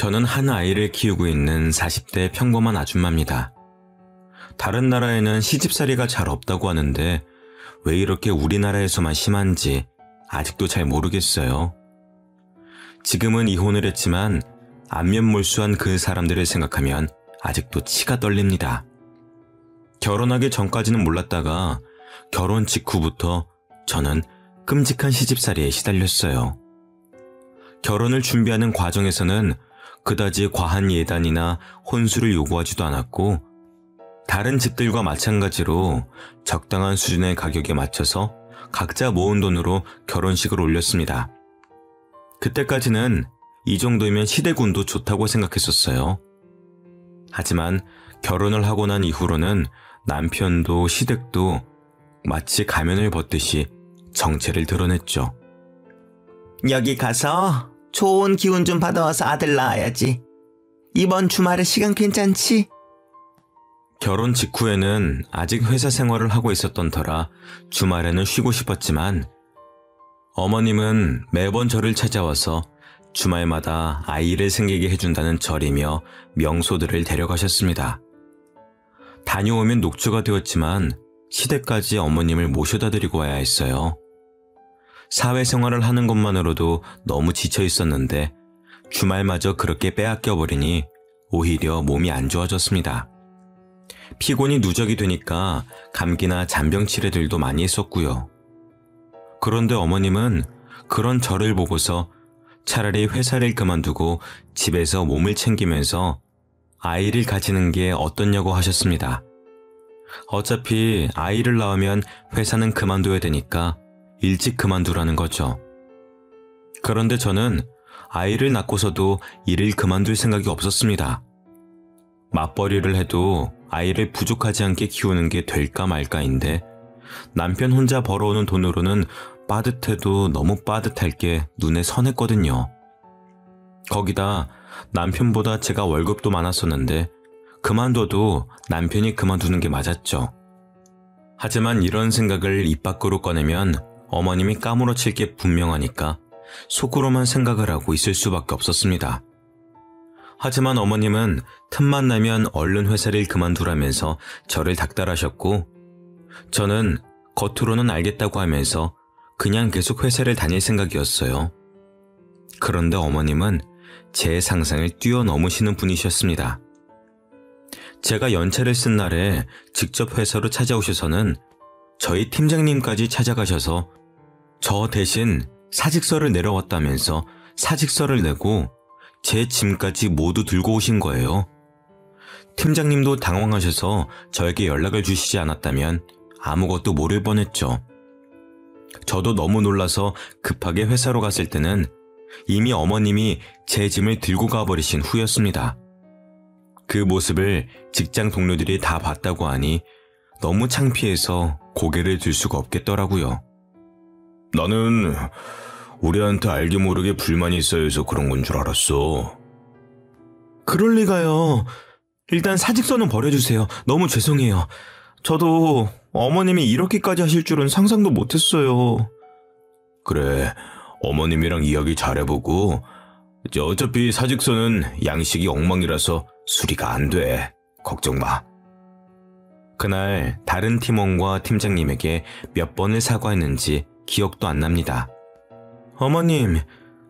저는 한 아이를 키우고 있는 40대 평범한 아줌마입니다. 다른 나라에는 시집살이가 잘 없다고 하는데 왜 이렇게 우리나라에서만 심한지 아직도 잘 모르겠어요. 지금은 이혼을 했지만 안면몰수한 그 사람들을 생각하면 아직도 치가 떨립니다. 결혼하기 전까지는 몰랐다가 결혼 직후부터 저는 끔찍한 시집살이에 시달렸어요. 결혼을 준비하는 과정에서는 그다지 과한 예단이나 혼수를 요구하지도 않았고 다른 집들과 마찬가지로 적당한 수준의 가격에 맞춰서 각자 모은 돈으로 결혼식을 올렸습니다. 그때까지는 이 정도면 시댁운도 좋다고 생각했었어요. 하지만 결혼을 하고 난 이후로는 남편도 시댁도 마치 가면을 벗듯이 정체를 드러냈죠. 여기 가서 좋은 기운 좀 받아와서 아들 낳아야지. 이번 주말에 시간 괜찮지? 결혼 직후에는 아직 회사 생활을 하고 있었던 터라 주말에는 쉬고 싶었지만 어머님은 매번 저를 찾아와서 주말마다 아이를 생기게 해준다는 절이며 명소들을 데려가셨습니다. 다녀오면 녹초가 되었지만 시댁까지 어머님을 모셔다 드리고 와야 했어요. 사회생활을 하는 것만으로도 너무 지쳐 있었는데 주말마저 그렇게 빼앗겨버리니 오히려 몸이 안 좋아졌습니다. 피곤이 누적이 되니까 감기나 잔병 치레들도 많이 했었고요. 그런데 어머님은 그런 저를 보고서 차라리 회사를 그만두고 집에서 몸을 챙기면서 아이를 가지는 게 어떻냐고 하셨습니다. 어차피 아이를 낳으면 회사는 그만둬야 되니까 일찍 그만두라는 거죠. 그런데 저는 아이를 낳고서도 일을 그만둘 생각이 없었습니다. 맞벌이를 해도 아이를 부족하지 않게 키우는 게 될까 말까인데 남편 혼자 벌어오는 돈으로는 빠듯해도 너무 빠듯할 게 눈에 선했거든요. 거기다 남편보다 제가 월급도 많았었는데 그만둬도 남편이 그만두는 게 맞았죠. 하지만 이런 생각을 입 밖으로 꺼내면 어머님이 까무러칠 게 분명하니까 속으로만 생각을 하고 있을 수밖에 없었습니다. 하지만 어머님은 틈만 나면 얼른 회사를 그만두라면서 저를 닥달하셨고 저는 겉으로는 알겠다고 하면서 그냥 계속 회사를 다닐 생각이었어요. 그런데 어머님은 제 상상을 뛰어넘으시는 분이셨습니다. 제가 연차를 쓴 날에 직접 회사로 찾아오셔서는 저희 팀장님까지 찾아가셔서 저 대신 사직서를 내려왔다면서 사직서를 내고 제 짐까지 모두 들고 오신 거예요. 팀장님도 당황하셔서 저에게 연락을 주시지 않았다면 아무것도 모를 뻔했죠. 저도 너무 놀라서 급하게 회사로 갔을 때는 이미 어머님이 제 짐을 들고 가버리신 후였습니다. 그 모습을 직장 동료들이 다 봤다고 하니 너무 창피해서 고개를 들 수가 없겠더라고요. 나는 우리한테 알게 모르게 불만이 있어 해서 그런 건 줄 알았어. 그럴 리가요. 일단 사직서는 버려주세요. 너무 죄송해요. 저도 어머님이 이렇게까지 하실 줄은 상상도 못했어요. 그래, 어머님이랑 이야기 잘해보고 어차피 사직서는 양식이 엉망이라서 수리가 안 돼. 걱정 마. 그날 다른 팀원과 팀장님에게 몇 번을 사과했는지 기억도 안 납니다. 어머님,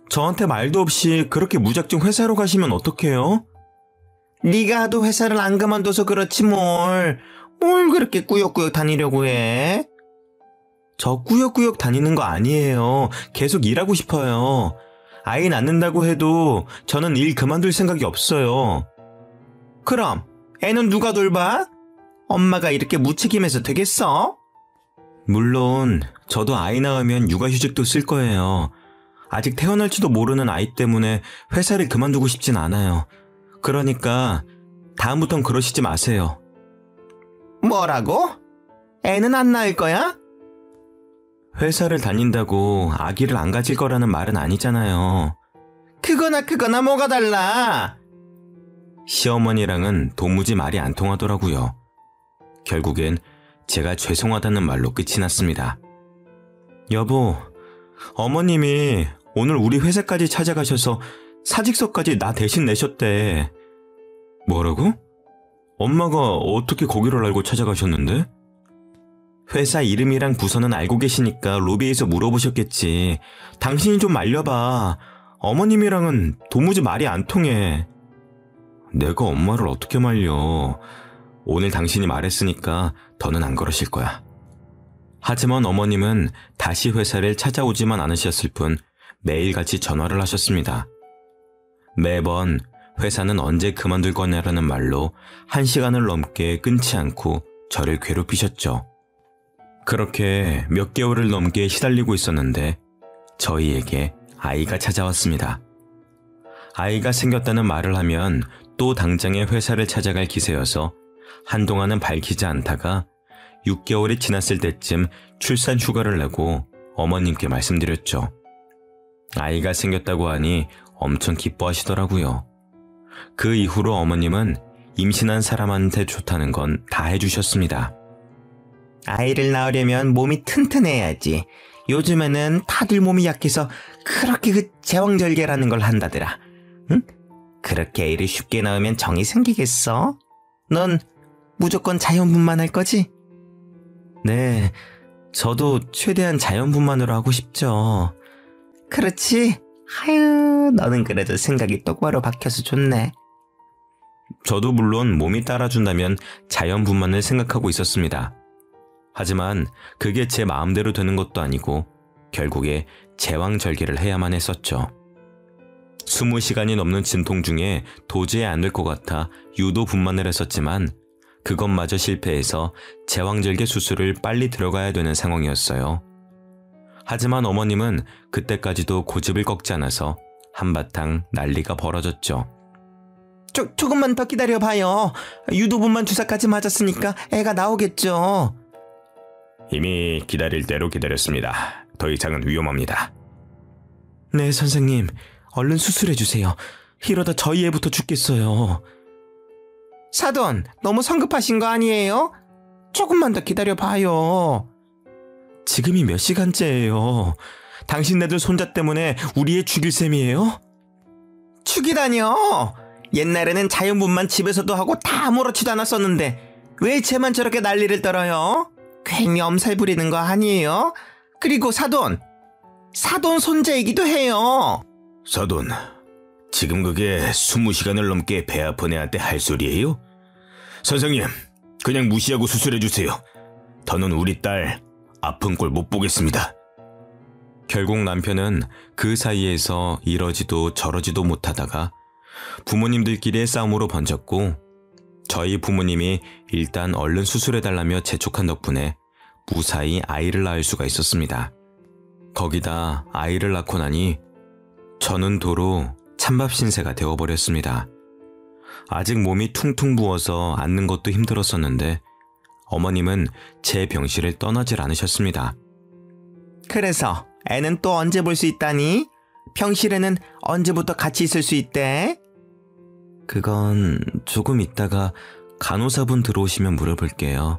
저한테 말도 없이 그렇게 무작정 회사로 가시면 어떡해요? 네가 하도 회사를 안 그만둬서 그렇지 뭘 그렇게 꾸역꾸역 다니려고 해? 저 꾸역꾸역 다니는 거 아니에요. 계속 일하고 싶어요. 아이 낳는다고 해도 저는 일 그만둘 생각이 없어요. 그럼 애는 누가 돌봐? 엄마가 이렇게 무책임해서 되겠어? 물론 저도 아이 낳으면 육아휴직도 쓸 거예요. 아직 태어날지도 모르는 아이 때문에 회사를 그만두고 싶진 않아요. 그러니까 다음부턴 그러시지 마세요. 뭐라고? 애는 안 낳을 거야? 회사를 다닌다고 아기를 안 가질 거라는 말은 아니잖아요. 그거나 뭐가 달라? 시어머니랑은 도무지 말이 안 통하더라고요. 결국엔 제가 죄송하다는 말로 끝이 났습니다. 여보, 어머님이 오늘 우리 회사까지 찾아가셔서 사직서까지 나 대신 내셨대. 뭐라고? 엄마가 어떻게 거기를 알고 찾아가셨는데? 회사 이름이랑 부서는 알고 계시니까 로비에서 물어보셨겠지. 당신이 좀 말려봐. 어머님이랑은 도무지 말이 안 통해. 내가 엄마를 어떻게 말려. 오늘 당신이 말했으니까 더는 안 그러실 거야. 하지만 어머님은 다시 회사를 찾아오지만 않으셨을 뿐 매일같이 전화를 하셨습니다. 매번 회사는 언제 그만둘 거냐라는 말로 1시간을 넘게 끊지 않고 저를 괴롭히셨죠. 그렇게 몇 개월을 넘게 시달리고 있었는데 저희에게 아이가 찾아왔습니다. 아이가 생겼다는 말을 하면 또 당장에 회사를 찾아갈 기세여서 한동안은 밝히지 않다가 6개월이 지났을 때쯤 출산 휴가를 내고 어머님께 말씀드렸죠. 아이가 생겼다고 하니 엄청 기뻐하시더라고요. 그 이후로 어머님은 임신한 사람한테 좋다는 건 다 해주셨습니다. 아이를 낳으려면 몸이 튼튼해야지. 요즘에는 다들 몸이 약해서 그렇게 그 제왕절개라는 걸 한다더라. 응? 그렇게 애를 쉽게 낳으면 정이 생기겠어? 넌 무조건 자연분만할 거지? 네, 저도 최대한 자연분만으로 하고 싶죠. 그렇지? 아유, 너는 그래도 생각이 똑바로 박혀서 좋네. 저도 물론 몸이 따라준다면 자연분만을 생각하고 있었습니다. 하지만 그게 제 마음대로 되는 것도 아니고 결국에 제왕절개를 해야만 했었죠. 20시간이 넘는 진통 중에 도저히 안 될 것 같아 유도 분만을 했었지만 그것마저 실패해서 제왕절개 수술을 빨리 들어가야 되는 상황이었어요. 하지만 어머님은 그때까지도 고집을 꺾지 않아서 한바탕 난리가 벌어졌죠. 조금만 더 기다려봐요. 유도분만 주사까지 맞았으니까 애가 나오겠죠. 이미 기다릴 대로 기다렸습니다. 더 이상은 위험합니다. 네, 선생님. 얼른 수술해주세요. 이러다 저희 애부터 죽겠어요. 사돈, 너무 성급하신 거 아니에요? 조금만 더 기다려봐요. 지금이 몇 시간째예요. 당신네들 손자 때문에 우리 애 죽일 셈이에요? 죽이다뇨. 옛날에는 자연분만 집에서도 하고 다 아무렇지도 않았었는데 왜 쟤만 저렇게 난리를 떨어요? 괜히 엄살 부리는 거 아니에요? 그리고 사돈 손자이기도 해요. 사돈, 지금 그게 20시간을 넘게 배 아픈 애한테 할 소리예요? 선생님, 그냥 무시하고 수술해주세요. 더는 우리 딸 아픈 꼴 못 보겠습니다. 결국 남편은 그 사이에서 이러지도 저러지도 못하다가 부모님들끼리의 싸움으로 번졌고 저희 부모님이 일단 얼른 수술해달라며 재촉한 덕분에 무사히 아이를 낳을 수가 있었습니다. 거기다 아이를 낳고 나니 저는 도로 찬밥 신세가 되어버렸습니다. 아직 몸이 퉁퉁 부어서 앉는 것도 힘들었었는데 어머님은 제 병실을 떠나질 않으셨습니다. 그래서 애는 또 언제 볼 수 있다니? 병실에는 언제부터 같이 있을 수 있대? 그건 조금 있다가 간호사분 들어오시면 물어볼게요.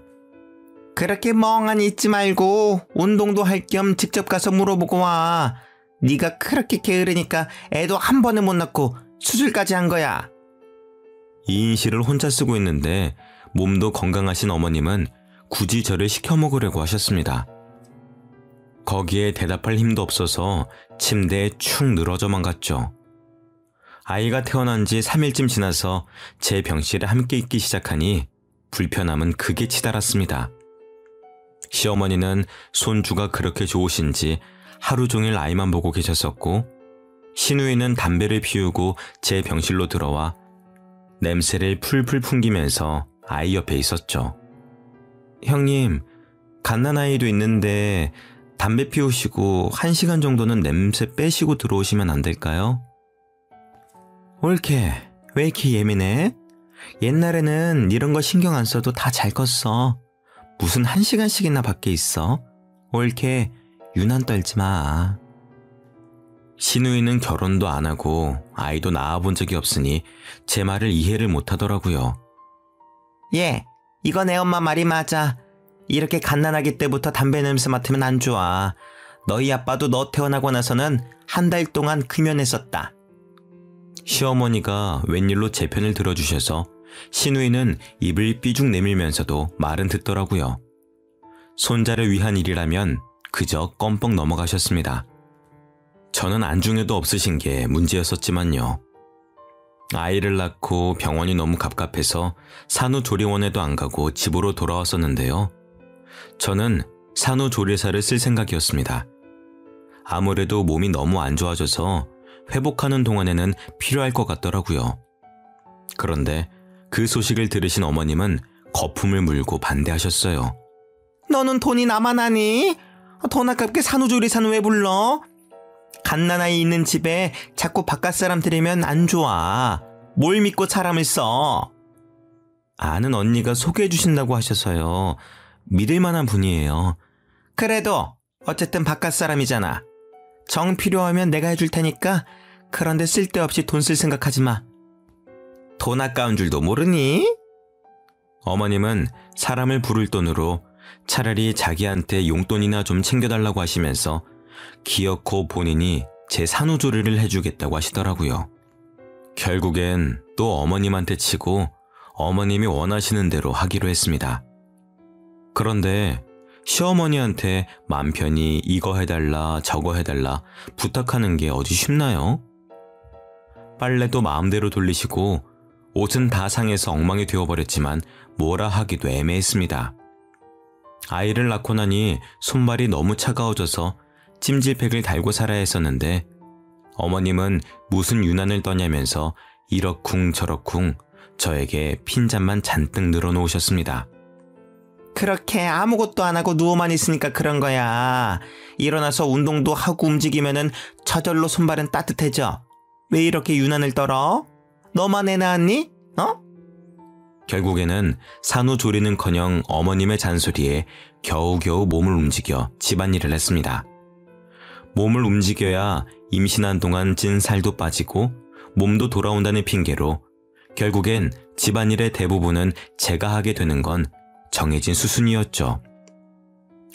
그렇게 멍하니 있지 말고 운동도 할 겸 직접 가서 물어보고 와. 네가 그렇게 게으르니까 애도 한 번에 못 낳고 수술까지 한 거야. 2인실을 혼자 쓰고 있는데 몸도 건강하신 어머님은 굳이 저를 시켜 먹으려고 하셨습니다. 거기에 대답할 힘도 없어서 침대에 축 늘어져만 갔죠. 아이가 태어난 지 3일쯤 지나서 제 병실에 함께 있기 시작하니 불편함은 극에 치달았습니다. 시어머니는 손주가 그렇게 좋으신지 하루 종일 아이만 보고 계셨었고 시누이는 담배를 피우고 제 병실로 들어와 냄새를 풀풀 풍기면서 아이 옆에 있었죠. 형님, 갓난아이도 있는데 담배 피우시고 1시간 정도는 냄새 빼시고 들어오시면 안 될까요? 옳게, 왜 이렇게 예민해? 옛날에는 이런 거 신경 안 써도 다 잘 컸어. 무슨 1시간씩이나 밖에 있어? 옳게, 유난 떨지 마. 시누이는 결혼도 안 하고 아이도 낳아본 적이 없으니 제 말을 이해를 못 하더라고요. 예, 이거 내 엄마 말이 맞아. 이렇게 갓난아기 때부터 담배 냄새 맡으면 안 좋아. 너희 아빠도 너 태어나고 나서는 한 달 동안 금연했었다. 시어머니가 웬일로 제 편을 들어주셔서 신우이는 입을 삐죽 내밀면서도 말은 듣더라고요. 손자를 위한 일이라면 그저 껌뻑 넘어가셨습니다. 저는 안중에도 없으신 게 문제였었지만요. 아이를 낳고 병원이 너무 갑갑해서 산후조리원에도 안 가고 집으로 돌아왔었는데요. 저는 산후조리사를 쓸 생각이었습니다. 아무래도 몸이 너무 안 좋아져서 회복하는 동안에는 필요할 것 같더라고요. 그런데 그 소식을 들으신 어머님은 거품을 물고 반대하셨어요. 너는 돈이 나만 하니? 돈 아깝게 산후조리사는 왜 불러? 갓난아이 있는 집에 자꾸 바깥 사람 들이면 안 좋아. 뭘 믿고 사람을 써? 아는 언니가 소개해 주신다고 하셔서요. 믿을 만한 분이에요. 그래도 어쨌든 바깥 사람이잖아. 정 필요하면 내가 해줄 테니까 그런데 쓸데없이 돈 쓸 생각하지 마. 돈 아까운 줄도 모르니? 어머님은 사람을 부를 돈으로 차라리 자기한테 용돈이나 좀 챙겨달라고 하시면서 기어코 본인이 제 산후조리를 해주겠다고 하시더라고요. 결국엔 또 어머님한테 치고 어머님이 원하시는 대로 하기로 했습니다. 그런데 시어머니한테 맘 편히 이거 해달라 저거 해달라 부탁하는 게 어디 쉽나요? 빨래도 마음대로 돌리시고 옷은 다 상해서 엉망이 되어버렸지만 뭐라 하기도 애매했습니다. 아이를 낳고 나니 손발이 너무 차가워져서 찜질팩을 달고 살아야 했었는데 어머님은 무슨 유난을 떠냐면서 이러쿵저러쿵 저에게 핀잔만 잔뜩 늘어놓으셨습니다. 그렇게 아무것도 안 하고 누워만 있으니까 그런 거야. 일어나서 운동도 하고 움직이면은 저절로 손발은 따뜻해져. 왜 이렇게 유난을 떨어? 너만 애 낳았니? 결국에는 산후조리는커녕 어머님의 잔소리에 겨우겨우 몸을 움직여 집안일을 했습니다. 몸을 움직여야 임신한 동안 찐 살도 빠지고 몸도 돌아온다는 핑계로 결국엔 집안일의 대부분은 제가 하게 되는 건 정해진 수순이었죠.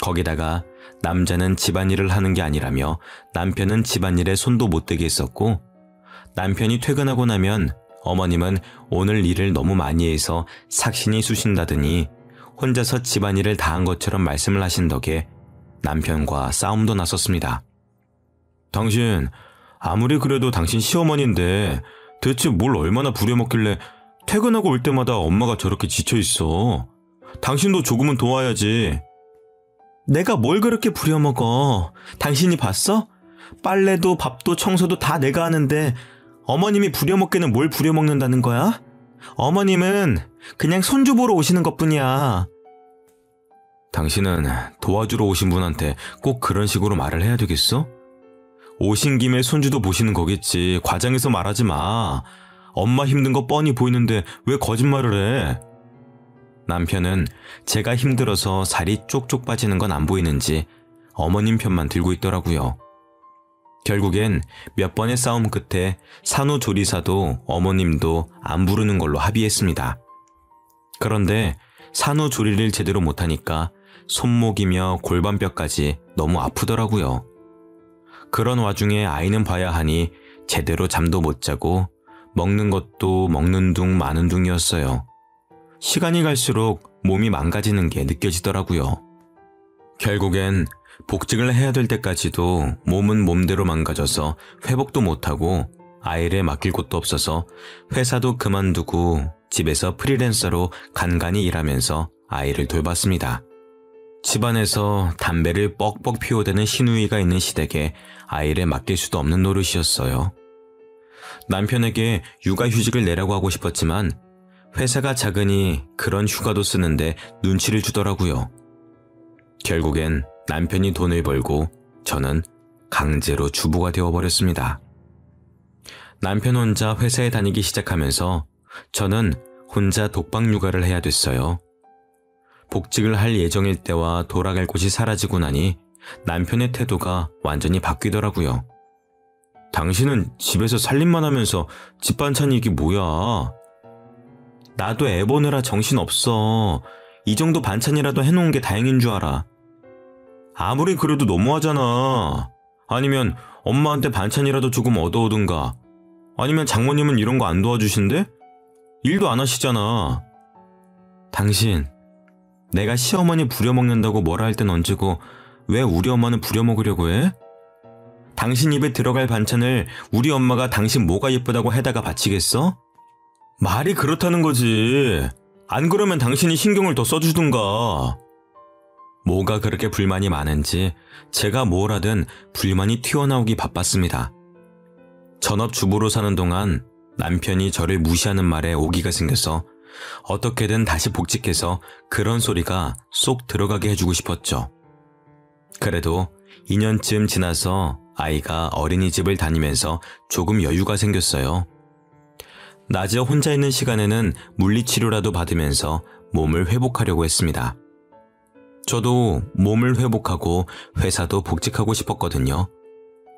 거기다가 남자는 집안일을 하는 게 아니라며 남편은 집안일에 손도 못 대게 했었고 남편이 퇴근하고 나면 어머님은 오늘 일을 너무 많이 해서 삭신이 쑤신다더니 혼자서 집안일을 다 한 것처럼 말씀을 하신 덕에 남편과 싸움도 났었습니다. 당신 아무리 그래도 당신 시어머니인데 대체 뭘 얼마나 부려먹길래 퇴근하고 올 때마다 엄마가 저렇게 지쳐있어. 당신도 조금은 도와야지. 내가 뭘 그렇게 부려먹어. 당신이 봤어? 빨래도 밥도 청소도 다 내가 하는데 어머님이 부려먹기는 뭘 부려먹는다는 거야? 어머님은 그냥 손주 보러 오시는 것뿐이야. 당신은 도와주러 오신 분한테 꼭 그런 식으로 말을 해야 되겠어? 오신 김에 손주도 보시는 거겠지. 과장해서 말하지 마. 엄마 힘든 거 뻔히 보이는데 왜 거짓말을 해? 남편은 제가 힘들어서 살이 쪽쪽 빠지는 건 안 보이는지 어머님 편만 들고 있더라고요. 결국엔 몇 번의 싸움 끝에 산후조리사도 어머님도 안 부르는 걸로 합의했습니다. 그런데 산후조리를 제대로 못하니까 손목이며 골반뼈까지 너무 아프더라고요. 그런 와중에 아이는 봐야 하니 제대로 잠도 못 자고 먹는 것도 먹는 둥 마는 둥이었어요. 시간이 갈수록 몸이 망가지는 게 느껴지더라고요. 결국엔 복직을 해야 될 때까지도 몸은 몸대로 망가져서 회복도 못하고 아이를 맡길 곳도 없어서 회사도 그만두고 집에서 프리랜서로 간간히 일하면서 아이를 돌봤습니다. 집안에서 담배를 뻑뻑 피워대는 시누이가 있는 시댁에 아이를 맡길 수도 없는 노릇이었어요. 남편에게 육아휴직을 내라고 하고 싶었지만 회사가 작으니 그런 휴가도 쓰는데 눈치를 주더라고요. 결국엔 남편이 돈을 벌고 저는 강제로 주부가 되어버렸습니다. 남편 혼자 회사에 다니기 시작하면서 저는 혼자 독박 육아를 해야 됐어요. 복직을 할 예정일 때와 돌아갈 곳이 사라지고 나니 남편의 태도가 완전히 바뀌더라고요. 당신은 집에서 살림만 하면서 집 반찬이 이게 뭐야? 나도 애 보느라 정신없어. 이 정도 반찬이라도 해놓은 게 다행인 줄 알아. 아무리 그래도 너무하잖아. 아니면 엄마한테 반찬이라도 조금 얻어오든가. 아니면 장모님은 이런 거 안 도와주신대? 일도 안 하시잖아. 당신, 내가 시어머니 부려먹는다고 뭐라 할 땐 언제고 왜 우리 엄마는 부려먹으려고 해? 당신 입에 들어갈 반찬을 우리 엄마가 당신 뭐가 예쁘다고 해다가 바치겠어? 말이 그렇다는 거지. 안 그러면 당신이 신경을 더 써주든가. 뭐가 그렇게 불만이 많은지 제가 뭘 하든 불만이 튀어나오기 바빴습니다. 전업주부로 사는 동안 남편이 저를 무시하는 말에 오기가 생겨서 어떻게든 다시 복직해서 그런 소리가 쏙 들어가게 해주고 싶었죠. 그래도 2년쯤 지나서 아이가 어린이집을 다니면서 조금 여유가 생겼어요. 낮에 혼자 있는 시간에는 물리치료라도 받으면서 몸을 회복하려고 했습니다. 저도 몸을 회복하고 회사도 복직하고 싶었거든요.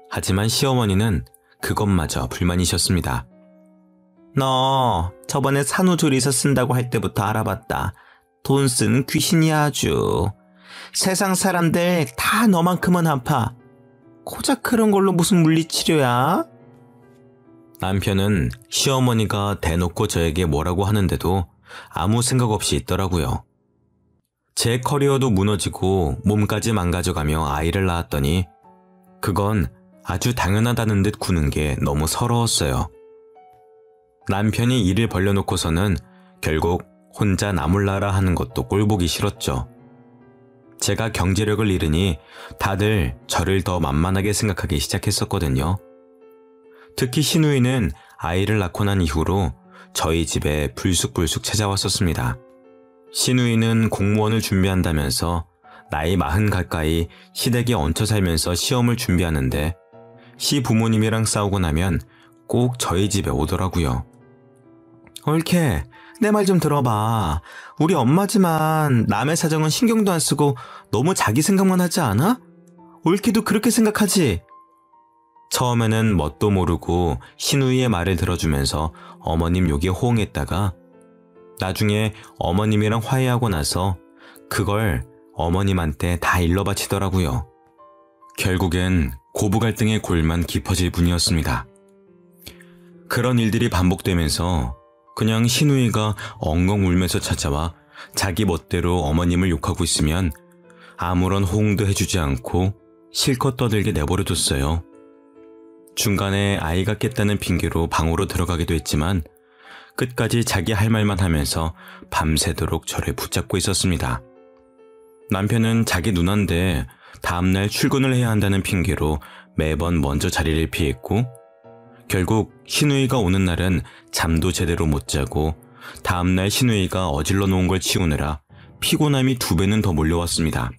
하지만 시어머니는 그것마저 불만이셨습니다. 너 저번에 산후조리사 쓴다고 할 때부터 알아봤다. 돈 쓰는 귀신이야 아주. 세상 사람들 다 너만큼은 아파. 고작 그런 걸로 무슨 물리치료야? 남편은 시어머니가 대놓고 저에게 뭐라고 하는데도 아무 생각 없이 있더라고요. 제 커리어도 무너지고 몸까지 망가져가며 아이를 낳았더니 그건 아주 당연하다는 듯 구는 게 너무 서러웠어요. 남편이 일을 벌려놓고서는 결국 혼자 나몰라라 하는 것도 꼴보기 싫었죠. 제가 경제력을 잃으니 다들 저를 더 만만하게 생각하기 시작했었거든요. 특히 시누이는 아이를 낳고 난 이후로 저희 집에 불쑥불쑥 찾아왔었습니다. 시누이는 공무원을 준비한다면서 나이 40 가까이 시댁에 얹혀 살면서 시험을 준비하는데 시부모님이랑 싸우고 나면 꼭 저희 집에 오더라고요. 옳게 내 말 좀 들어봐. 우리 엄마지만 남의 사정은 신경도 안 쓰고 너무 자기 생각만 하지 않아? 옳게도 그렇게 생각하지? 처음에는 뭣도 모르고 시누이의 말을 들어주면서 어머님 욕에 호응했다가 나중에 어머님이랑 화해하고 나서 그걸 어머님한테 다 일러바치더라고요. 결국엔 고부 갈등의 골만 깊어질 뿐이었습니다. 그런 일들이 반복되면서 그냥 시누이가 엉엉 울면서 찾아와 자기 멋대로 어머님을 욕하고 있으면 아무런 호응도 해주지 않고 실컷 떠들게 내버려뒀어요. 중간에 아이가 깼다는 핑계로 방으로 들어가기도 했지만 끝까지 자기 할 말만 하면서 밤새도록 저를 붙잡고 있었습니다. 남편은 자기 누나인데 다음날 출근을 해야 한다는 핑계로 매번 먼저 자리를 피했고 결국 시누이가 오는 날은 잠도 제대로 못 자고 다음날 시누이가 어질러 놓은 걸 치우느라 피곤함이 2배는 더 몰려왔습니다.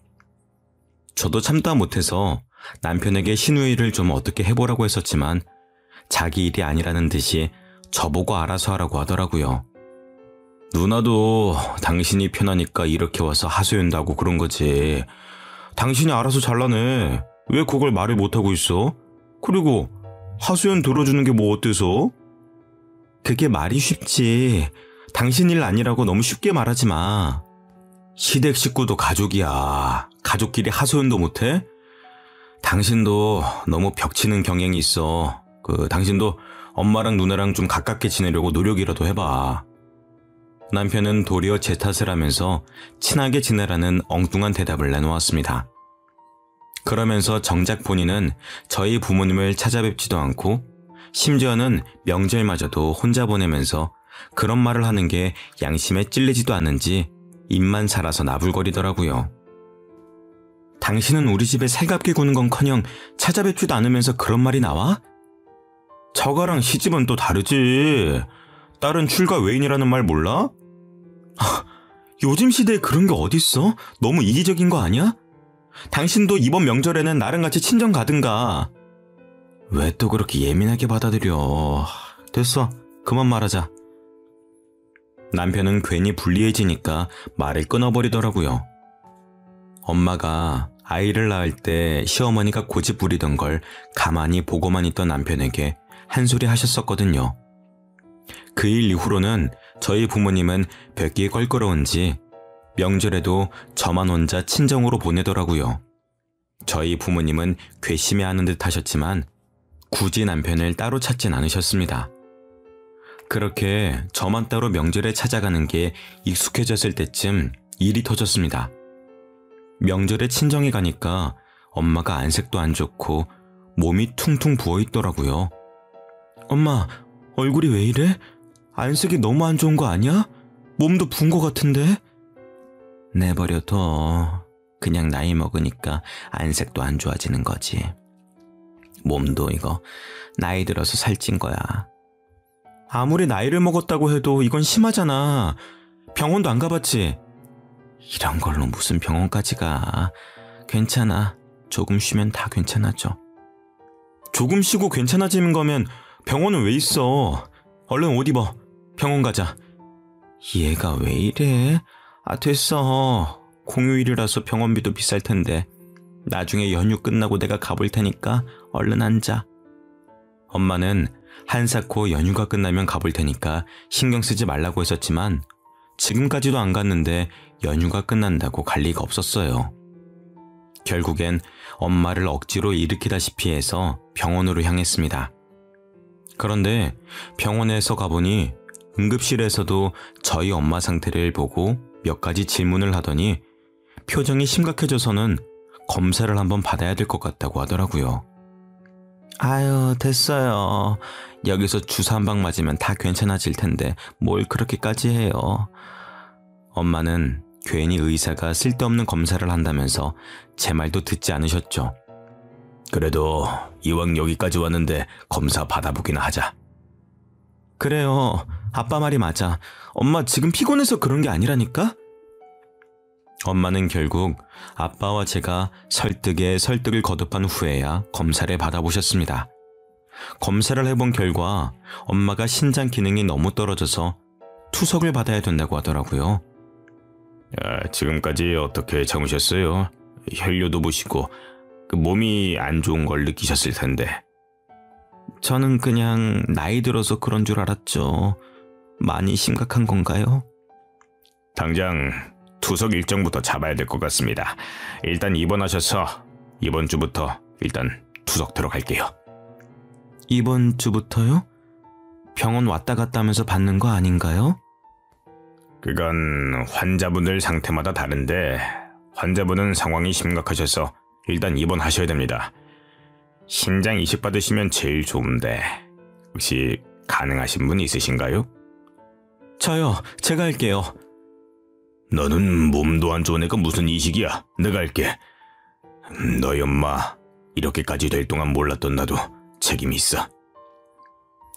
저도 참다 못해서 남편에게 시누이를 좀 어떻게 해보라고 했었지만 자기 일이 아니라는 듯이 저보고 알아서 하라고 하더라고요. 누나도 당신이 편하니까 이렇게 와서 하소연다고 그런 거지. 당신이 알아서 잘라내. 왜 그걸 말을 못하고 있어? 그리고 하소연 들어주는 게 뭐 어때서? 그게 말이 쉽지. 당신 일 아니라고 너무 쉽게 말하지 마. 시댁 식구도 가족이야. 가족끼리 하소연도 못해? 당신도 너무 벽치는 경향이 있어. 당신도 엄마랑 누나랑 좀 가깝게 지내려고 노력이라도 해봐. 남편은 도리어 제 탓을 하면서 친하게 지내라는 엉뚱한 대답을 내놓았습니다. 그러면서 정작 본인은 저희 부모님을 찾아뵙지도 않고 심지어는 명절마저도 혼자 보내면서 그런 말을 하는 게 양심에 찔리지도 않는지 입만 살아서 나불거리더라고요. 당신은 우리 집에 살갑게 구는 건커녕 찾아뵙지도 않으면서 그런 말이 나와? 저거랑 시집은 또 다르지. 딸은 출가 외인이라는 말 몰라? 요즘 시대에 그런 게 어딨어? 너무 이기적인 거 아니야? 당신도 이번 명절에는 나랑 같이 친정 가든가. 왜 또 그렇게 예민하게 받아들여. 됐어. 그만 말하자. 남편은 괜히 불리해지니까 말을 끊어버리더라고요. 엄마가 아이를 낳을 때 시어머니가 고집 부리던 걸 가만히 보고만 있던 남편에게 한 소리 하셨었거든요. 그 일 이후로는 저희 부모님은 뵙기에 껄끄러운지 명절에도 저만 혼자 친정으로 보내더라고요. 저희 부모님은 괘씸해하는 듯 하셨지만 굳이 남편을 따로 찾진 않으셨습니다. 그렇게 저만 따로 명절에 찾아가는 게 익숙해졌을 때쯤 일이 터졌습니다. 명절에 친정에 가니까 엄마가 안색도 안 좋고 몸이 퉁퉁 부어있더라고요. 엄마, 얼굴이 왜 이래? 안색이 너무 안 좋은 거 아니야? 몸도 부은 거 같은데? 내버려둬. 그냥 나이 먹으니까 안색도 안 좋아지는 거지. 몸도 이거 나이 들어서 살찐 거야. 아무리 나이를 먹었다고 해도 이건 심하잖아. 병원도 안 가봤지? 이런 걸로 무슨 병원까지 가. 괜찮아. 조금 쉬면 다 괜찮아져. 조금 쉬고 괜찮아지는 거면 병원은 왜 있어? 얼른 옷 입어. 병원 가자. 얘가 왜 이래? 됐어. 공휴일이라서 병원비도 비쌀 텐데. 나중에 연휴 끝나고 내가 가볼 테니까 얼른 앉아. 엄마는 한사코 연휴가 끝나면 가볼 테니까 신경 쓰지 말라고 했었지만 지금까지도 안 갔는데 연휴가 끝난다고 갈 리가 없었어요. 결국엔 엄마를 억지로 일으키다시피 해서 병원으로 향했습니다. 그런데 병원에서 가보니 응급실에서도 저희 엄마 상태를 보고 몇 가지 질문을 하더니 표정이 심각해져서는 검사를 한번 받아야 될 것 같다고 하더라고요. 아유, 됐어요. 여기서 주사 한 방 맞으면 다 괜찮아질 텐데 뭘 그렇게까지 해요. 엄마는 괜히 의사가 쓸데없는 검사를 한다면서 제 말도 듣지 않으셨죠. 그래도 이왕 여기까지 왔는데 검사 받아보기나 하자. 그래요. 아빠 말이 맞아. 엄마 지금 피곤해서 그런 게 아니라니까? 엄마는 결국 아빠와 제가 설득에 설득을 거듭한 후에야 검사를 받아보셨습니다. 검사를 해본 결과 엄마가 신장 기능이 너무 떨어져서 투석을 받아야 된다고 하더라고요. 지금까지 어떻게 참으셨어요? 혈뇨도 보시고 몸이 안 좋은 걸 느끼셨을 텐데. 저는 그냥 나이 들어서 그런 줄 알았죠. 많이 심각한 건가요? 당장 투석 일정부터 잡아야 될 것 같습니다. 일단 입원하셔서 이번 주부터 일단 투석 들어갈게요. 이번 주부터요? 병원 왔다 갔다 하면서 받는 거 아닌가요? 그건 환자분들 상태마다 다른데 환자분은 상황이 심각하셔서 일단 입원하셔야 됩니다. 신장 이식 받으시면 제일 좋은데 혹시 가능하신 분 있으신가요? 저요. 제가 할게요. 너는 몸도 안 좋은 애가 무슨 이식이야. 내가 할게. 너희 엄마 이렇게까지 될 동안 몰랐던 나도 책임이 있어.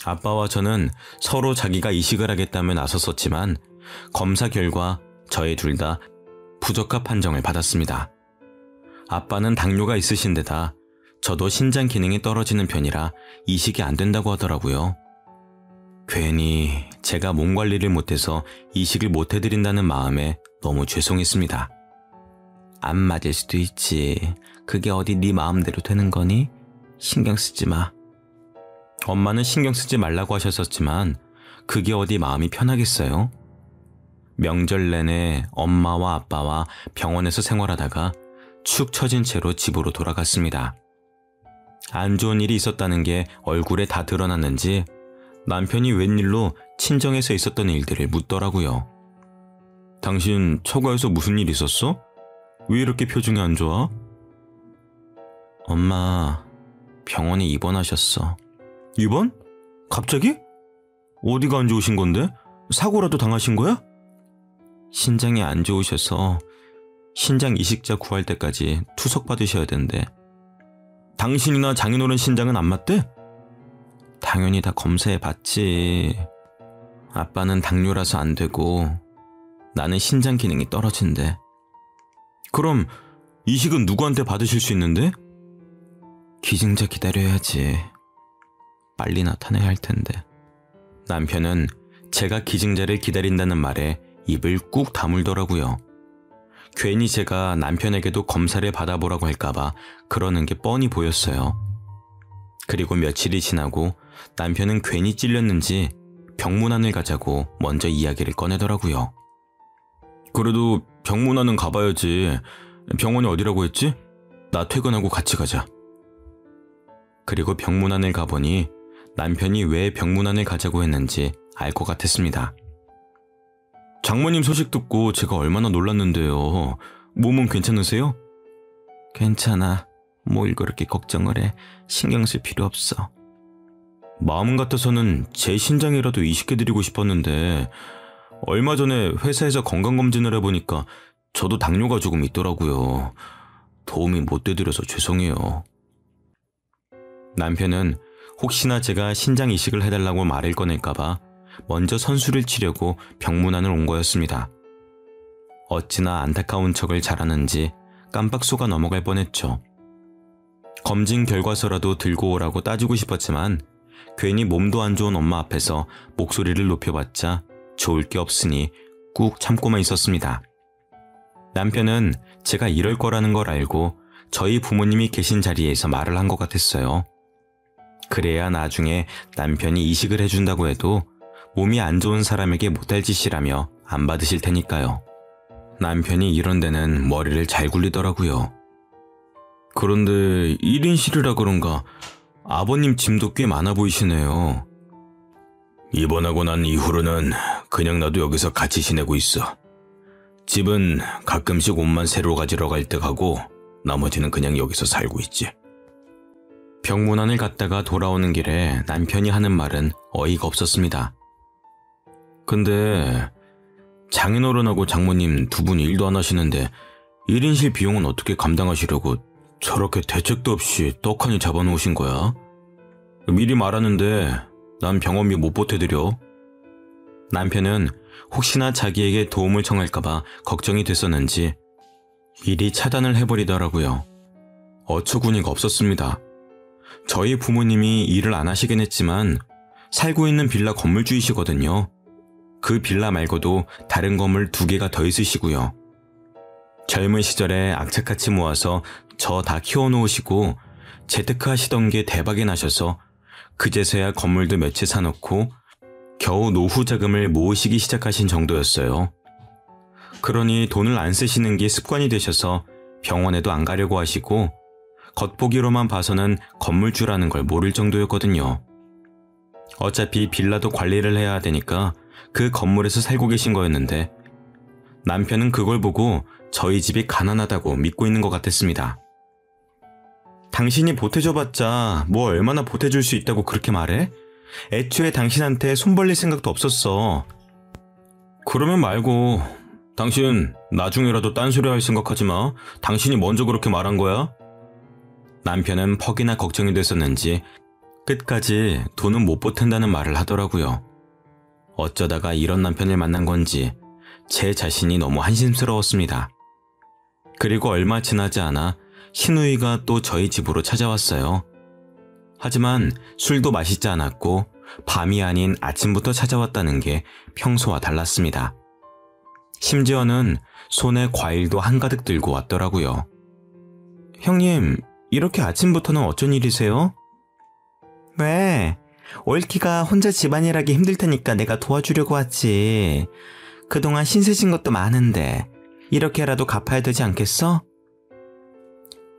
아빠와 저는 서로 자기가 이식을 하겠다며 나섰었지만 검사 결과 저희 둘 다 부적합 판정을 받았습니다. 아빠는 당뇨가 있으신 데다 저도 신장 기능이 떨어지는 편이라 이식이 안 된다고 하더라고요. 괜히 제가 몸 관리를 못해서 이식을 못 해드린다는 마음에 너무 죄송했습니다. 안 맞을 수도 있지. 그게 어디 네 마음대로 되는 거니? 신경 쓰지 마. 엄마는 신경 쓰지 말라고 하셨었지만 그게 어디 마음이 편하겠어요? 명절 내내 엄마와 아빠와 병원에서 생활하다가 축 처진 채로 집으로 돌아갔습니다. 안 좋은 일이 있었다는 게 얼굴에 다 드러났는지 남편이 웬일로 친정에서 있었던 일들을 묻더라고요. 당신 처가에서 무슨 일 있었어? 왜 이렇게 표정이 안 좋아? 엄마, 병원에 입원하셨어. 입원? 갑자기? 어디가 안 좋으신 건데? 사고라도 당하신 거야? 신장이 안 좋으셔서 신장 이식자 구할 때까지 투석 받으셔야 된대. 당신이나 장인어른 신장은 안 맞대? 당연히 다 검사해 봤지. 아빠는 당뇨라서 안 되고 나는 신장 기능이 떨어진대. 그럼 이식은 누구한테 받으실 수 있는데? 기증자 기다려야지. 빨리 나타나야 할 텐데. 남편은 제가 기증자를 기다린다는 말에 입을 꾹 다물더라고요. 괜히 제가 남편에게도 검사를 받아보라고 할까봐 그러는 게 뻔히 보였어요. 그리고 며칠이 지나고 남편은 괜히 찔렸는지 병문안을 가자고 먼저 이야기를 꺼내더라고요. 그래도 병문안은 가봐야지. 병원이 어디라고 했지? 나 퇴근하고 같이 가자. 그리고 병문안을 가보니 남편이 왜 병문안을 가자고 했는지 알 것 같았습니다. 장모님 소식 듣고 제가 얼마나 놀랐는데요. 몸은 괜찮으세요? 괜찮아. 뭘 그렇게 걱정을 해. 신경 쓸 필요 없어. 마음 같아서는 제 신장이라도 이식해드리고 싶었는데 얼마 전에 회사에서 건강검진을 해보니까 저도 당뇨가 조금 있더라고요. 도움이 못 돼드려서 죄송해요. 남편은 혹시나 제가 신장 이식을 해달라고 말을 꺼낼까봐 먼저 선수를 치려고 병문안을 온 거였습니다. 어찌나 안타까운 척을 잘하는지 깜빡 속아 넘어갈 뻔했죠. 검진 결과서라도 들고 오라고 따지고 싶었지만 괜히 몸도 안 좋은 엄마 앞에서 목소리를 높여봤자 좋을 게 없으니 꾹 참고만 있었습니다. 남편은 제가 이럴 거라는 걸 알고 저희 부모님이 계신 자리에서 말을 한 것 같았어요. 그래야 나중에 남편이 이식을 해준다고 해도 몸이 안 좋은 사람에게 못할 짓이라며 안 받으실 테니까요. 남편이 이런 데는 머리를 잘 굴리더라고요. 그런데 1인실이라 그런가 아버님 짐도 꽤 많아 보이시네요. 입원하고 난 이후로는 그냥 나도 여기서 같이 지내고 있어. 집은 가끔씩 옷만 새로 가지러 갈 때 가고 나머지는 그냥 여기서 살고 있지. 병문안을 갔다가 돌아오는 길에 남편이 하는 말은 어이가 없었습니다. 근데 장인어른하고 장모님 두 분 일도 안 하시는데 1인실 비용은 어떻게 감당하시려고 저렇게 대책도 없이 떡하니 잡아놓으신 거야? 미리 말하는데 난 병원비 못 보태드려. 남편은 혹시나 자기에게 도움을 청할까봐 걱정이 됐었는지 이리 차단을 해버리더라고요. 어처구니가 없었습니다. 저희 부모님이 일을 안 하시긴 했지만 살고 있는 빌라 건물주이시거든요. 그 빌라 말고도 다른 건물 2개가 더 있으시고요. 젊은 시절에 악착같이 모아서 저 다 키워놓으시고 재테크 하시던 게 대박이 나셔서 그제서야 건물도 몇 채 사놓고 겨우 노후 자금을 모으시기 시작하신 정도였어요. 그러니 돈을 안 쓰시는 게 습관이 되셔서 병원에도 안 가려고 하시고 겉보기로만 봐서는 건물주라는 걸 모를 정도였거든요. 어차피 빌라도 관리를 해야 되니까 그 건물에서 살고 계신 거였는데 남편은 그걸 보고 저희 집이 가난하다고 믿고 있는 것 같았습니다. 당신이 보태줘봤자 뭐 얼마나 보태줄 수 있다고 그렇게 말해? 애초에 당신한테 손 벌릴 생각도 없었어. 그러면 말고 당신 나중에라도 딴소리 할 생각하지 마. 당신이 먼저 그렇게 말한 거야? 남편은 퍽이나 걱정이 됐었는지 끝까지 돈은 못 보탠다는 말을 하더라고요. 어쩌다가 이런 남편을 만난 건지 제 자신이 너무 한심스러웠습니다. 그리고 얼마 지나지 않아 신우이가 또 저희 집으로 찾아왔어요. 하지만 술도 마시지 않았고 밤이 아닌 아침부터 찾아왔다는 게 평소와 달랐습니다. 심지어는 손에 과일도 한가득 들고 왔더라고요. 형님, 이렇게 아침부터는 어쩐 일이세요? 왜? 올키가 혼자 집안일 하기 힘들 테니까 내가 도와주려고 왔지. 그동안 신세진 것도 많은데 이렇게라도 갚아야 되지 않겠어?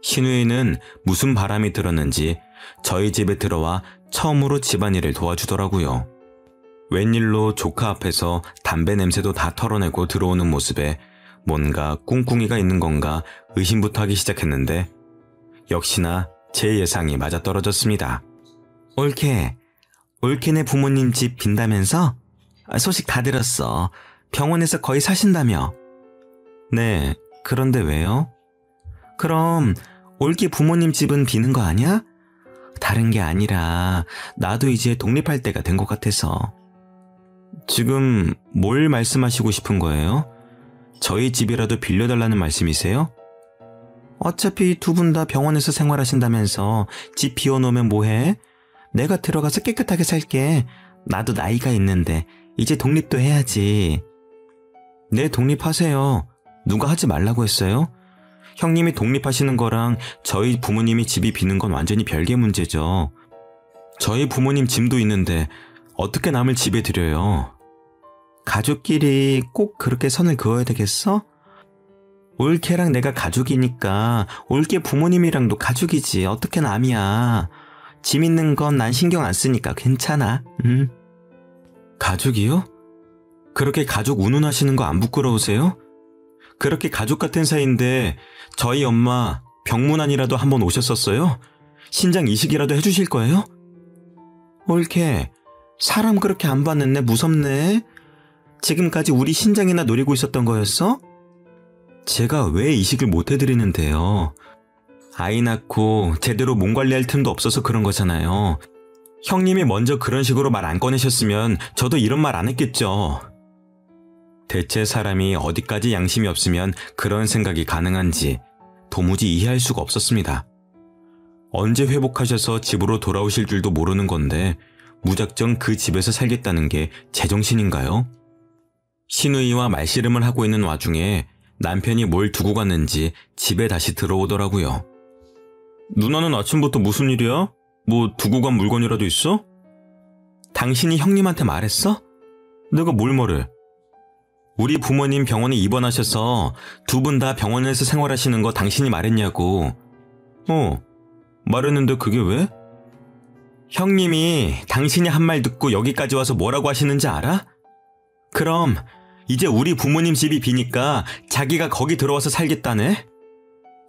신우이는 무슨 바람이 들었는지 저희 집에 들어와 처음으로 집안일을 도와주더라고요. 웬일로 조카 앞에서 담배 냄새도 다 털어내고 들어오는 모습에 뭔가 꿍꿍이가 있는 건가 의심부터 하기 시작했는데 역시나 제 예상이 맞아떨어졌습니다. 올케네 부모님 집 빈다면서? 소식 다 들었어. 병원에서 거의 사신다며. 네, 그런데 왜요? 그럼 올케 부모님 집은 비는 거 아니야? 다른 게 아니라 나도 이제 독립할 때가 된 것 같아서. 지금 뭘 말씀하시고 싶은 거예요? 저희 집이라도 빌려달라는 말씀이세요? 어차피 두 분 다 병원에서 생활하신다면서 집 비워놓으면 뭐해? 내가 들어가서 깨끗하게 살게. 나도 나이가 있는데 이제 독립도 해야지. 네, 독립하세요. 누가 하지 말라고 했어요? 형님이 독립하시는 거랑 저희 부모님이 집이 비는 건 완전히 별개 문제죠. 저희 부모님 짐도 있는데 어떻게 남을 집에 들여요? 가족끼리 꼭 그렇게 선을 그어야 되겠어? 올케랑 내가 가족이니까 올케 부모님이랑도 가족이지. 어떻게 남이야. 짐 있는 건 난 신경 안 쓰니까 괜찮아. 가족이요? 그렇게 가족 운운하시는 거 안 부끄러우세요? 그렇게 가족 같은 사이인데 저희 엄마 병문안이라도 한번 오셨었어요? 신장 이식이라도 해주실 거예요? 옳게 사람 그렇게 안 봤는데 무섭네. 지금까지 우리 신장이나 노리고 있었던 거였어? 제가 왜 이식을 못 해드리는데요? 아이 낳고 제대로 몸 관리할 틈도 없어서 그런 거잖아요. 형님이 먼저 그런 식으로 말 안 꺼내셨으면 저도 이런 말 안 했겠죠. 대체 사람이 어디까지 양심이 없으면 그런 생각이 가능한지 도무지 이해할 수가 없었습니다. 언제 회복하셔서 집으로 돌아오실 줄도 모르는 건데 무작정 그 집에서 살겠다는 게 제정신인가요? 시누이와 말씨름을 하고 있는 와중에 남편이 뭘 두고 갔는지 집에 다시 들어오더라고요. 누나는 아침부터 무슨 일이야? 뭐 두고 간 물건이라도 있어? 당신이 형님한테 말했어? 내가 뭘 말해? 우리 부모님 병원에 입원하셔서 두 분 다 병원에서 생활하시는 거 당신이 말했냐고. 말했는데 그게 왜? 형님이 당신이 한 말 듣고 여기까지 와서 뭐라고 하시는지 알아? 그럼 이제 우리 부모님 집이 비니까 자기가 거기 들어와서 살겠다네?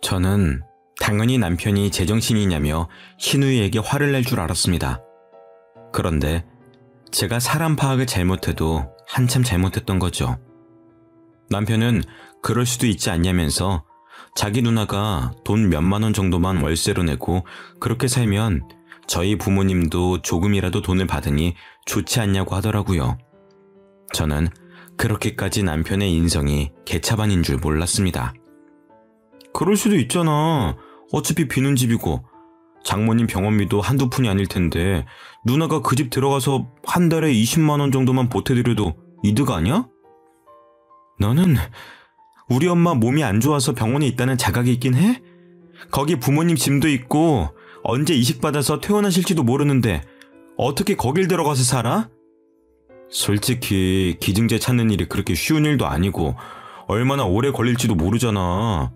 저는 당연히 남편이 제정신이냐며 시누이에게 화를 낼 줄 알았습니다. 그런데 제가 사람 파악을 잘못해도 한참 잘못했던 거죠. 남편은 그럴 수도 있지 않냐면서 자기 누나가 돈 몇만 원 정도만 월세로 내고 그렇게 살면 저희 부모님도 조금이라도 돈을 받으니 좋지 않냐고 하더라고요. 저는 그렇게까지 남편의 인성이 개차반인 줄 몰랐습니다. 그럴 수도 있잖아. 어차피 비는 집이고 장모님 병원비도 한두 푼이 아닐 텐데 누나가 그 집 들어가서 한 달에 20만 원 정도만 보태드려도 이득 아니야? 너는 우리 엄마 몸이 안 좋아서 병원에 있다는 자각이 있긴 해? 거기 부모님 짐도 있고 언제 이식받아서 퇴원하실지도 모르는데 어떻게 거길 들어가서 살아? 솔직히 기증제 찾는 일이 그렇게 쉬운 일도 아니고 얼마나 오래 걸릴지도 모르잖아.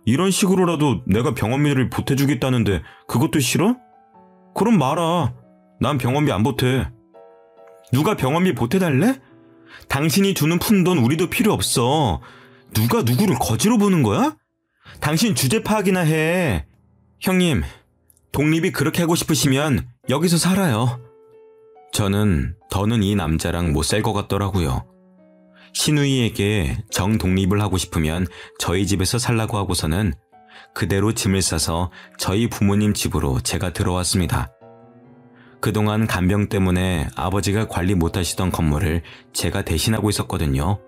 이런 식으로라도 내가 병원비를 보태주겠다는데 그것도 싫어? 그럼 말아. 난 병원비 안 보태. 누가 병원비 보태달래? 당신이 주는 푼돈 우리도 필요 없어. 누가 누구를 거지로 보는 거야? 당신 주제 파악이나 해. 형님, 독립이 그렇게 하고 싶으시면 여기서 살아요. 저는 더는 이 남자랑 못 살 것 같더라고요. 시누이에게 정독립을 하고 싶으면 저희 집에서 살라고 하고서는 그대로 짐을 싸서 저희 부모님 집으로 제가 들어왔습니다. 그동안 간병 때문에 아버지가 관리 못하시던 건물을 제가 대신하고 있었거든요.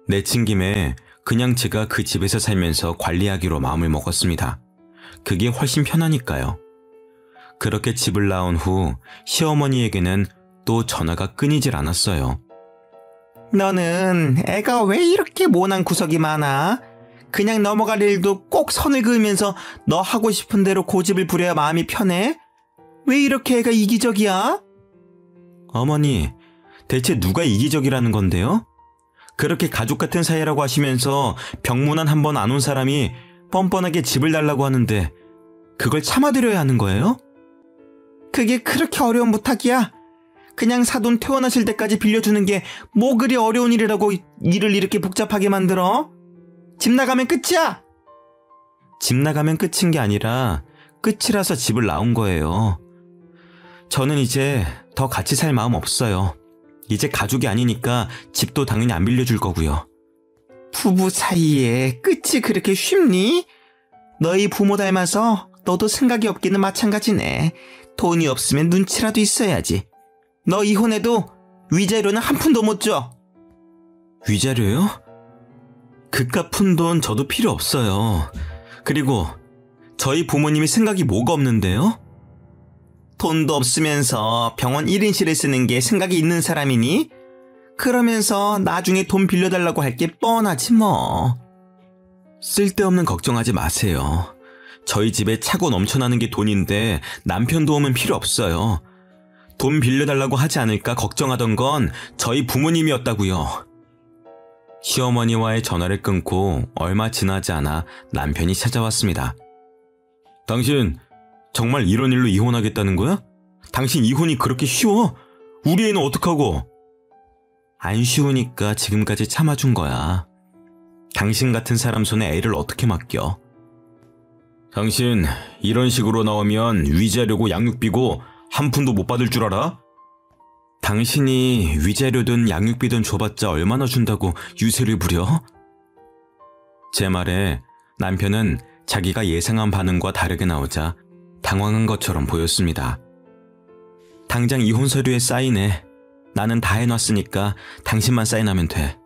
내친 김에 그냥 제가 그 집에서 살면서 관리하기로 마음을 먹었습니다. 그게 훨씬 편하니까요. 그렇게 집을 나온 후 시어머니에게는 또 전화가 끊이질 않았어요. 너는 애가 왜 이렇게 모난 구석이 많아? 그냥 넘어갈 일도 꼭 선을 그으면서 너 하고 싶은 대로 고집을 부려야 마음이 편해? 왜 이렇게 애가 이기적이야? 어머니, 대체 누가 이기적이라는 건데요? 그렇게 가족 같은 사이라고 하시면서 병문안 한 번 안 온 사람이 뻔뻔하게 집을 달라고 하는데 그걸 참아드려야 하는 거예요? 그게 그렇게 어려운 부탁이야? 그냥 사돈 퇴원하실 때까지 빌려주는 게 뭐 그리 어려운 일이라고 일을 이렇게 복잡하게 만들어? 집 나가면 끝이야! 집 나가면 끝인 게 아니라 끝이라서 집을 나온 거예요. 저는 이제 더 같이 살 마음 없어요. 이제 가족이 아니니까 집도 당연히 안 빌려줄 거고요. 부부 사이에 끝이 그렇게 쉽니? 너희 부모 닮아서 너도 생각이 없기는 마찬가지네. 돈이 없으면 눈치라도 있어야지. 너 이혼해도 위자료는 한 푼도 못 줘. 위자료요? 그깟 푼돈 저도 필요 없어요. 그리고 저희 부모님이 생각이 뭐가 없는데요? 돈도 없으면서 병원 1인실을 쓰는 게 생각이 있는 사람이니? 그러면서 나중에 돈 빌려달라고 할 게 뻔하지 뭐. 쓸데없는 걱정하지 마세요. 저희 집에 차고 넘쳐나는 게 돈인데 남편 도움은 필요 없어요. 돈 빌려달라고 하지 않을까 걱정하던 건 저희 부모님이었다고요. 시어머니와의 전화를 끊고 얼마 지나지 않아 남편이 찾아왔습니다. 당신 정말 이런 일로 이혼하겠다는 거야? 당신 이혼이 그렇게 쉬워? 우리 애는 어떡하고? 안 쉬우니까 지금까지 참아준 거야. 당신 같은 사람 손에 애를 어떻게 맡겨? 당신 이런 식으로 나오면 위자료고 양육비고 한 푼도 못 받을 줄 알아? 당신이 위자료든 양육비든 줘봤자 얼마나 준다고 유세를 부려? 제 말에 남편은 자기가 예상한 반응과 다르게 나오자 당황한 것처럼 보였습니다. 당장 이혼 서류에 사인해. 나는 다 해놨으니까 당신만 사인하면 돼.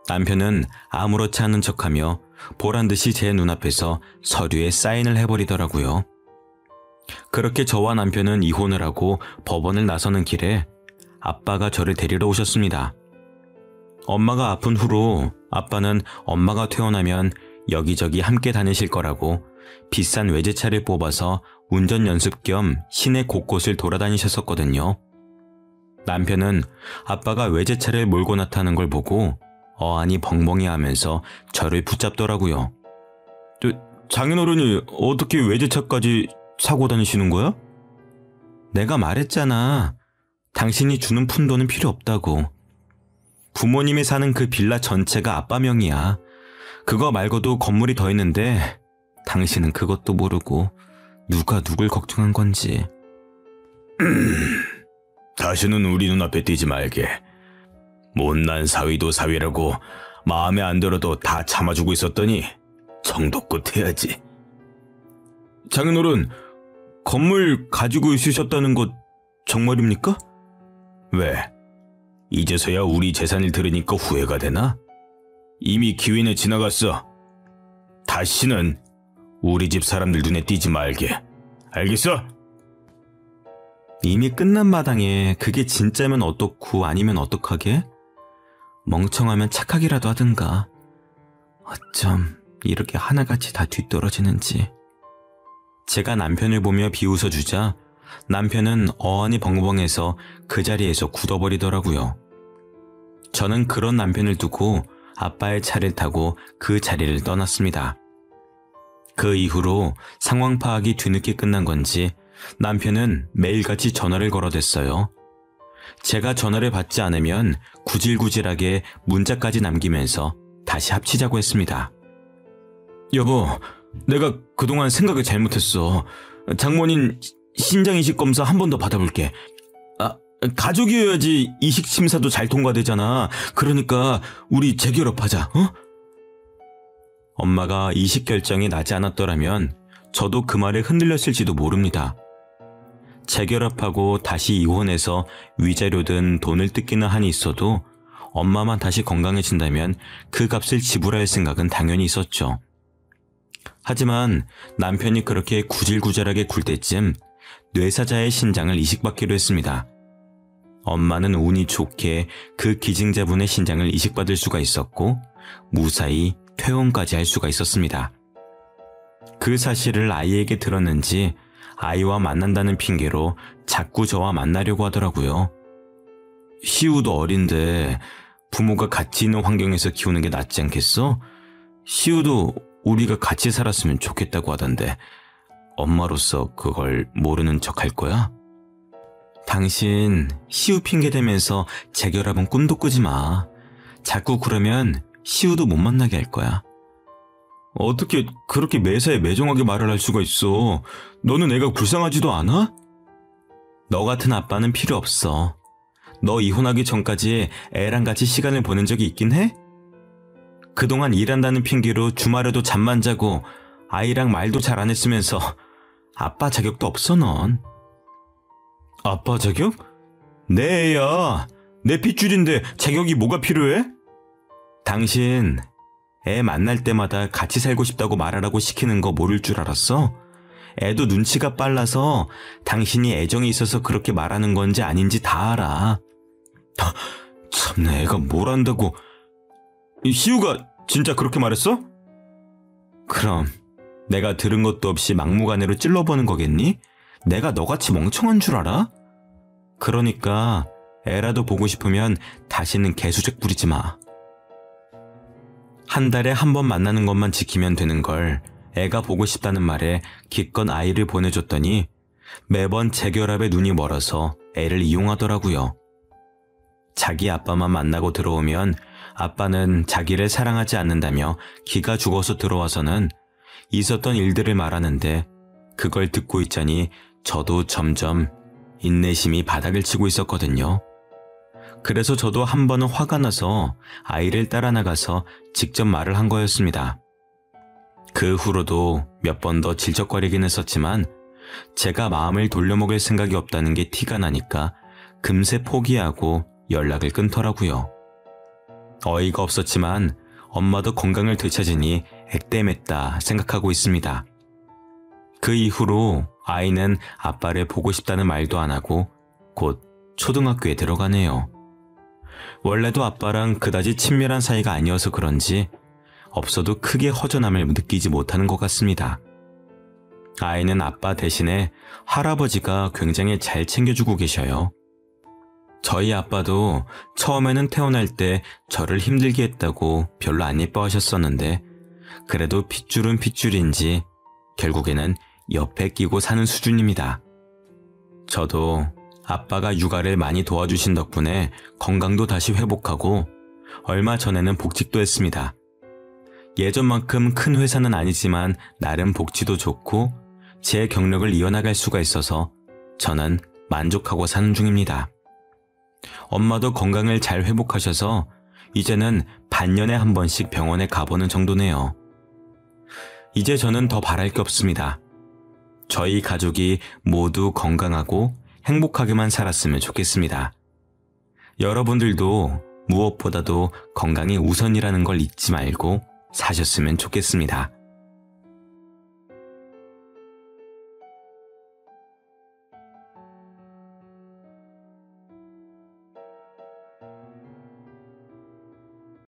남편은 아무렇지 않은 척하며 보란듯이 제 눈앞에서 서류에 사인을 해버리더라고요. 그렇게 저와 남편은 이혼을 하고 법원을 나서는 길에 아빠가 저를 데리러 오셨습니다. 엄마가 아픈 후로 아빠는 엄마가 퇴원하면 여기저기 함께 다니실 거라고 비싼 외제차를 뽑아서 운전 연습 겸 시내 곳곳을 돌아다니셨었거든요. 남편은 아빠가 외제차를 몰고 나타나는 걸 보고 어안이 벙벙해 하면서 저를 붙잡더라고요. 장인어른이 어떻게 외제차까지 사고 다니시는 거야? 내가 말했잖아. 당신이 주는 푼돈은 필요 없다고. 부모님이 사는 그 빌라 전체가 아빠 명이야. 그거 말고도 건물이 더 있는데 당신은 그것도 모르고 누가 누굴 걱정한 건지. 다시는 우리 눈앞에 띄지 말게. 못난 사위도 사위라고 마음에 안 들어도 다 참아주고 있었더니 정도껏 해야지. 장인어른, 건물 가지고 있으셨다는 것 정말입니까? 왜? 이제서야 우리 재산을 들으니까 후회가 되나? 이미 기회는 지나갔어. 다시는 우리 집 사람들 눈에 띄지 말게. 알겠어? 이미 끝난 마당에 그게 진짜면 어떻고 아니면 어떡하게? 멍청하면 착하기라도 하든가. 어쩜 이렇게 하나같이 다 뒤떨어지는지. 제가 남편을 보며 비웃어주자 남편은 어안이 벙벙해서 그 자리에서 굳어버리더라고요. 저는 그런 남편을 두고 아빠의 차를 타고 그 자리를 떠났습니다. 그 이후로 상황 파악이 뒤늦게 끝난 건지 남편은 매일같이 전화를 걸어댔어요. 제가 전화를 받지 않으면 구질구질하게 문자까지 남기면서 다시 합치자고 했습니다. 여보, 내가 그동안 생각을 잘못했어. 장모님 신장이식 검사 한 번 더 받아볼게. 가족이어야지 이식 심사도 잘 통과되잖아. 그러니까 우리 재결합하자, 어? 엄마가 이식 결정이 나지 않았더라면 저도 그 말에 흔들렸을지도 모릅니다. 재결합하고 다시 이혼해서 위자료든 돈을 뜯기는 한이 있어도 엄마만 다시 건강해진다면 그 값을 지불할 생각은 당연히 있었죠. 하지만 남편이 그렇게 구질구질하게 굴 때쯤 뇌사자의 신장을 이식받기로 했습니다. 엄마는 운이 좋게 그 기증자분의 신장을 이식받을 수가 있었고 무사히 퇴원까지 할 수가 있었습니다. 그 사실을 아이에게 들었는지 아이와 만난다는 핑계로 자꾸 저와 만나려고 하더라고요. 시우도 어린데 부모가 같이 있는 환경에서 키우는 게 낫지 않겠어? 시우도 우리가 같이 살았으면 좋겠다고 하던데 엄마로서 그걸 모르는 척 할 거야? 당신 시우 핑계 대면서 재결합은 꿈도 꾸지 마. 자꾸 그러면 시우도 못 만나게 할 거야. 어떻게 그렇게 매사에 매정하게 말을 할 수가 있어? 너는 애가 불쌍하지도 않아? 너 같은 아빠는 필요 없어. 너 이혼하기 전까지 애랑 같이 시간을 보낸 적이 있긴 해? 그동안 일한다는 핑계로 주말에도 잠만 자고 아이랑 말도 잘 안 했으면서 아빠 자격도 없어 넌. 아빠 자격? 내 애야. 내 핏줄인데 자격이 뭐가 필요해? 당신 애 만날 때마다 같이 살고 싶다고 말하라고 시키는 거 모를 줄 알았어? 애도 눈치가 빨라서 당신이 애정이 있어서 그렇게 말하는 건지 아닌지 다 알아. 참내 애가 뭘 안다고. 시우가 진짜 그렇게 말했어? 그럼 내가 들은 것도 없이 막무가내로 찔러보는 거겠니? 내가 너같이 멍청한 줄 알아? 그러니까 애라도 보고 싶으면 다시는 개수작 부리지 마. 한 달에 한 번 만나는 것만 지키면 되는 걸 애가 보고 싶다는 말에 기껏 아이를 보내줬더니 매번 재결합에 눈이 멀어서 애를 이용하더라고요. 자기 아빠만 만나고 들어오면 아빠는 자기를 사랑하지 않는다며 기가 죽어서 들어와서는 있었던 일들을 말하는데 그걸 듣고 있자니 저도 점점 인내심이 바닥을 치고 있었거든요. 그래서 저도 한 번은 화가 나서 아이를 따라 나가서 직접 말을 한 거였습니다. 그 후로도 몇 번 더 질척거리긴 했었지만 제가 마음을 돌려먹을 생각이 없다는 게 티가 나니까 금세 포기하고 연락을 끊더라고요. 어이가 없었지만 엄마도 건강을 되찾으니 액땜했다 생각하고 있습니다. 그 이후로 아이는 아빠를 보고 싶다는 말도 안 하고 곧 초등학교에 들어가네요. 원래도 아빠랑 그다지 친밀한 사이가 아니어서 그런지 없어도 크게 허전함을 느끼지 못하는 것 같습니다. 아이는 아빠 대신에 할아버지가 굉장히 잘 챙겨주고 계셔요. 저희 아빠도 처음에는 태어날 때 저를 힘들게 했다고 별로 안 예뻐하셨었는데 그래도 핏줄은 핏줄인지 결국에는 옆에 끼고 사는 수준입니다. 저도 아빠가 육아를 많이 도와주신 덕분에 건강도 다시 회복하고 얼마 전에는 복직도 했습니다. 예전만큼 큰 회사는 아니지만 나름 복지도 좋고 제 경력을 이어나갈 수가 있어서 저는 만족하고 사는 중입니다. 엄마도 건강을 잘 회복하셔서 이제는 반년에 한 번씩 병원에 가보는 정도네요. 이제 저는 더 바랄 게 없습니다. 저희 가족이 모두 건강하고 행복하게만 살았으면 좋겠습니다. 여러분들도 무엇보다도 건강이 우선이라는 걸 잊지 말고 사셨으면 좋겠습니다.